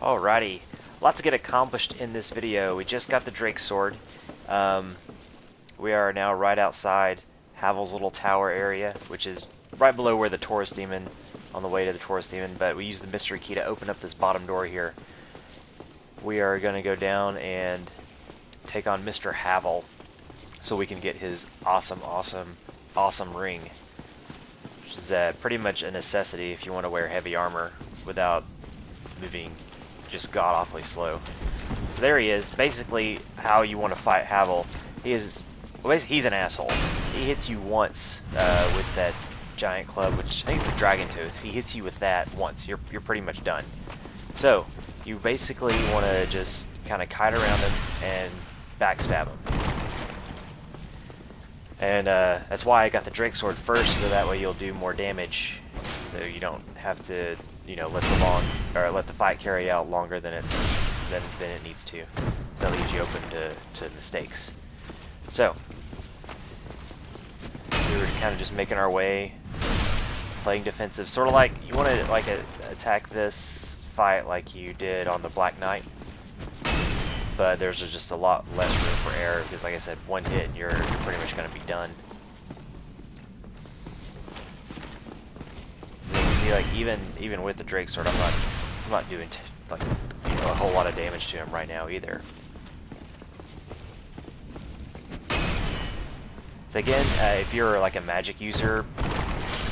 Alrighty, lot to get accomplished in this video. We just got the Drake Sword. We are now right outside Havel's little tower area, which is right below where the Taurus Demon, on the way to the Taurus Demon, but we use the mystery key to open up this bottom door here. We are going to go down and take on Mr. Havel so we can get his awesome ring, which is pretty much a necessity if you want to wear heavy armor without moving just god-awfully slow. So there he is. Basically, how you want to fight Havel. He's an asshole. He hits you once with that giant club, which I think it's a dragon tooth. If he hits you with that once, you're pretty much done. So you basically want to just kind of kite around him and backstab him. And that's why I got the Drake Sword first, so that way you'll do more damage. So you don't have to, you know, let the fight carry out longer than it needs to. That leaves you open to mistakes. So we were kind of just making our way, playing defensive, sort of like you want to attack this fight like you did on the Black Knight, but there's just a lot less room for error because, like I said, one hit and you're pretty much going to be done. See, like even with the Drake Sword, I'm not doing like a whole lot of damage to him right now either. So again, if you're like a magic user,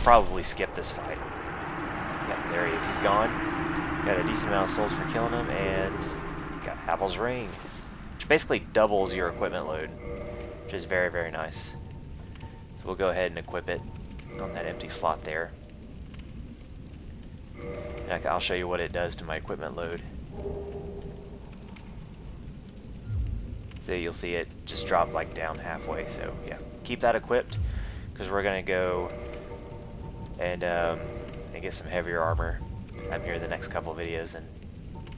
probably skip this fight. Yeah, there he is. He's gone. Got a decent amount of souls for killing him, and got Havel's ring, which basically doubles your equipment load, which is very nice. So we'll go ahead and equip it on that empty slot there. And I'll show you what it does to my equipment load. So you'll see it just drop like down halfway. So yeah, keep that equipped because we're gonna go and get some heavier armor here in the next couple of videos, and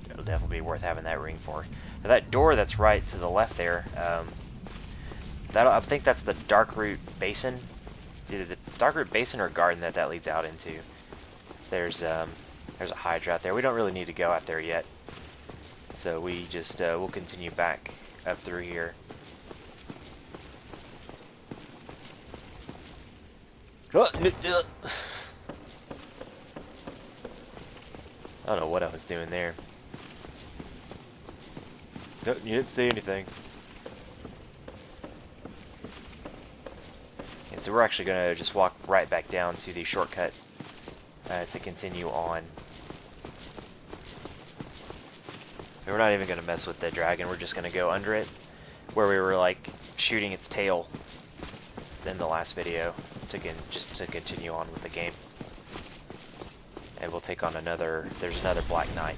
it'll definitely be worth having that ring for. Now that door that's right to the left there, I think that's the Darkroot Basin. It's either the Darkroot Basin or garden that leads out into. There's a Hydra out there. We don't really need to go out there yet, so we just we'll continue back up through here. I don't know what I was doing there. No, you didn't say anything. Okay, so we're actually gonna just walk right back down to the shortcut to continue on. We're not even going to mess with the dragon, we're just going to go under it, where we were like shooting its tail in the last video, just to continue on with the game. And we'll take on there's another Black Knight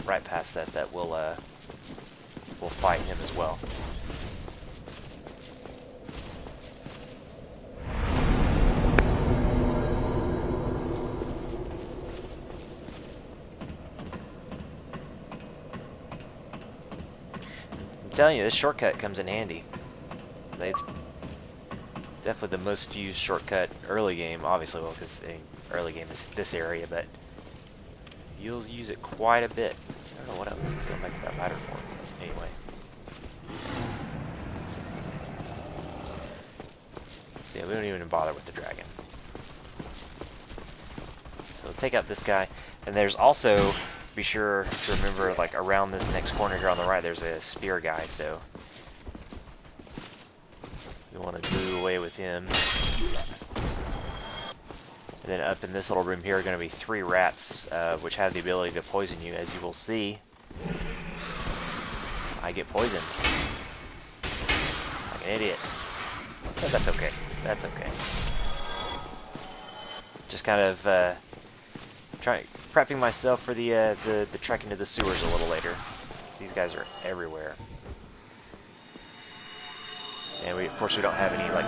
right past that we'll fight him as well. I'm telling you, this shortcut comes in handy. It's definitely the most used shortcut early game, obviously, well, because early game is this area, but you'll use it quite a bit. I don't know what I was going back to that ladder for. Anyway. So yeah, we don't even bother with the dragon. So we'll take out this guy, and there's also, be sure to remember, like around this next corner here on the right, there's a spear guy, so we want to do away with him. And then up in this little room here are going to be 3 rats, which have the ability to poison you, as you will see. I get poisoned. Like an idiot. But that's okay. That's okay. Just kind of prepping myself for the trek into the sewers a little later. These guys are everywhere, and of course we don't have any like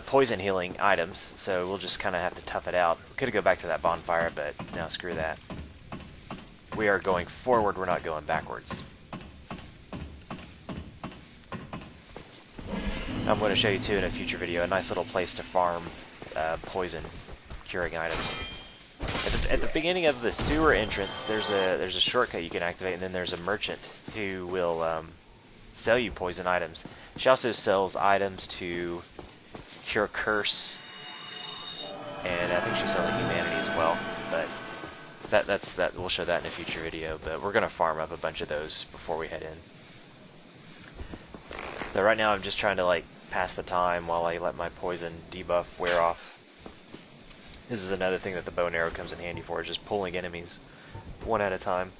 poison healing items, so we'll just kind of have to tough it out. We could go back to that bonfire, but no, screw that. We are going forward. We're not going backwards. I'm going to show you too in a future video a nice little place to farm poison curing items. at the beginning of the sewer entrance, there's a shortcut you can activate, and then there's a merchant who will sell you poison items. She also sells items to cure curse, and I think she sells a humanity as well. But that's we'll show that in a future video. But we're gonna farm up a bunch of those before we head in. So right now I'm just trying to like pass the time while I let my poison debuff wear off. This is another thing that the bow and arrow comes in handy for, is just pulling enemies one at a time.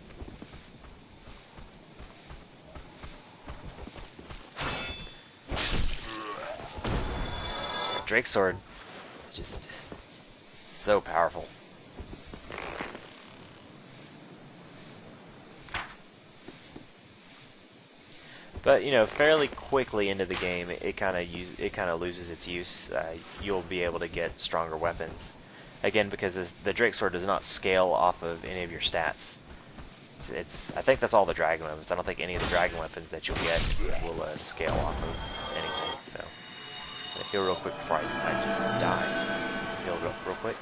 Drake sword, just so powerful. But you know, fairly quickly into the game, it kind of loses its use. You'll be able to get stronger weapons, again because the Drake sword does not scale off of any of your stats. I think that's all the dragon weapons. I don't think any of the dragon weapons that you'll get will scale off of anything. So I'm gonna heal real quick before I just die. So heal real quick.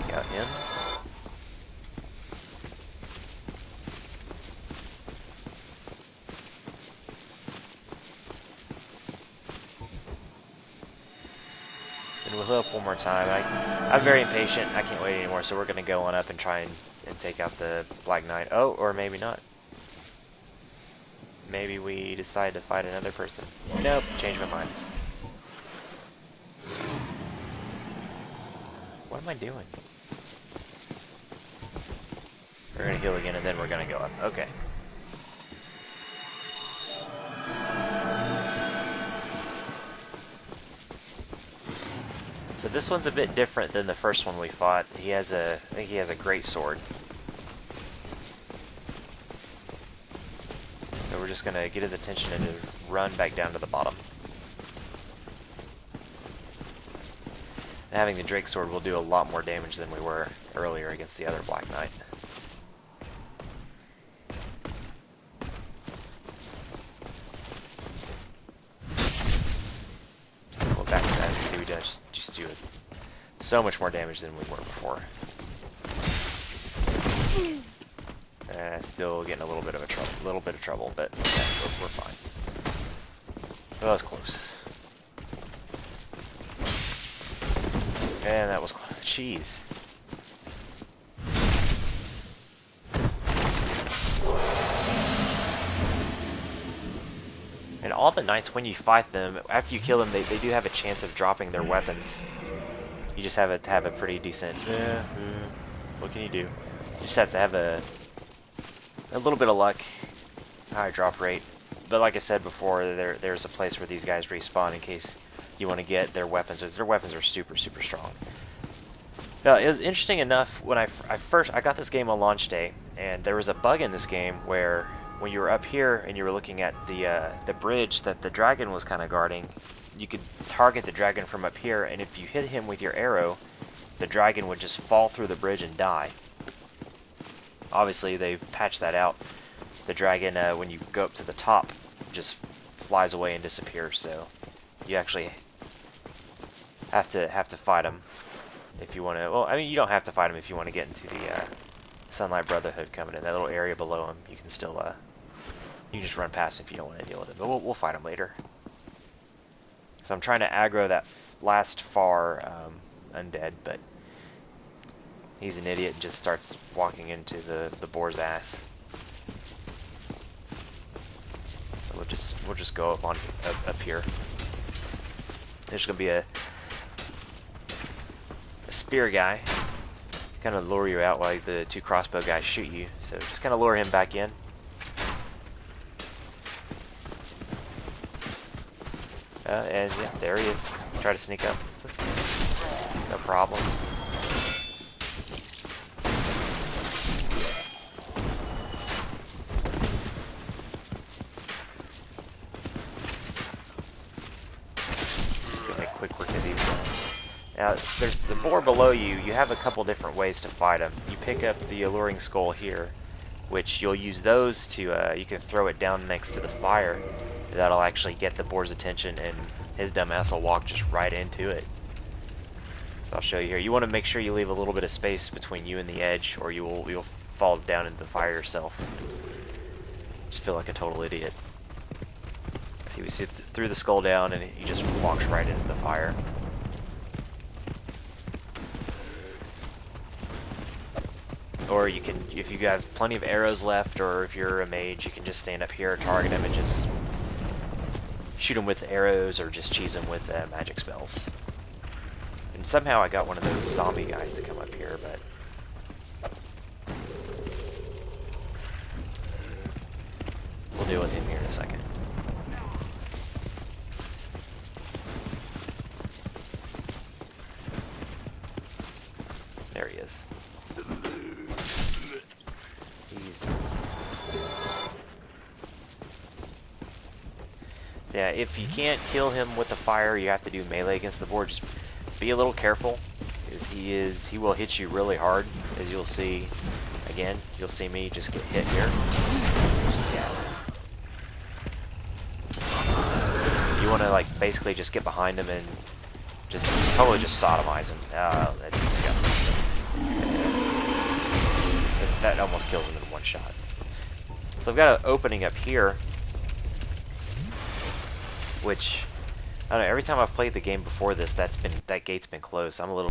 Got him. And we'll heal up one more time. I'm very impatient. I can't wait anymore, so we're going to go on up and try and take out the Black Knight. Oh, or maybe not. Maybe we decide to fight another person. Nope, changed my mind. What am I doing? We're going to heal again, and then we're going to go up. Okay. So this one's a bit different than the first one we fought. I think he has a great sword. So we're just going to get his attention and run back down to the bottom. And having the Drake sword will do a lot more damage than we were earlier against the other Black Knight. Go back to that and see we just do so much more damage than we were before. Still getting a little bit of trouble, but yeah, we're fine. That was close. And that was close. Jeez. And all the knights, when you fight them, after you kill them, they do have a chance of dropping their weapons. You just have to have a pretty decent... what can you do? You just have to have a little bit of luck, high drop rate. But like I said before, there's a place where these guys respawn in case you want to get their weapons. Their weapons are super strong. Now, it was interesting enough when I got this game on launch day, and there was a bug in this game where when you were up here and you were looking at the bridge that the dragon was kind of guarding, you could target the dragon from up here, and if you hit him with your arrow, the dragon would just fall through the bridge and die. Obviously, they've patched that out. The dragon, when you go up to the top, just flies away and disappears. So you actually have to fight him if you want to. Well, I mean, you don't have to fight him if you want to get into the Sunlight Brotherhood coming in that little area below him. You can still you can just run past him if you don't want to deal with it. But we'll fight him later. So I'm trying to aggro that last far undead, but he's an idiot and just starts walking into the boar's ass. So we'll just go up here. There's gonna be a spear guy, kind of lure you out while the two crossbow guys shoot you. So just kind of lure him back in. And yeah, there he is. Try to sneak up. No problem. Quick work of these guys. Now, there's the boar below you. You have a couple different ways to fight him. You pick up the alluring skull here, which you'll use those to, you can throw it down next to the fire. That'll actually get the boar's attention, and his dumbass will walk just right into it. So I'll show you here. You want to make sure you leave a little bit of space between you and the edge, or you'll fall down into the fire yourself. Just feel like a total idiot. See, we see through the skull down, and he just walks right into the fire. Or you can, if you have plenty of arrows left, or if you're a mage, you can just stand up here, target him, and just shoot him with arrows, or just cheese him with magic spells. And somehow I got one of those zombie guys to come up here, but we'll deal with him here in a second. There he is. Yeah, if you can't kill him with the fire, you have to do melee against the board. Just be a little careful, because he will hit you really hard, as you'll see. Again, you'll see me just get hit here. Yeah. You want to like basically just get behind him and just totally just sodomize him. That's disgusting. That almost kills him in one shot. So I've got an opening up here, which I don't know. Every time I've played the game before this, that gate's been closed. So I'm a little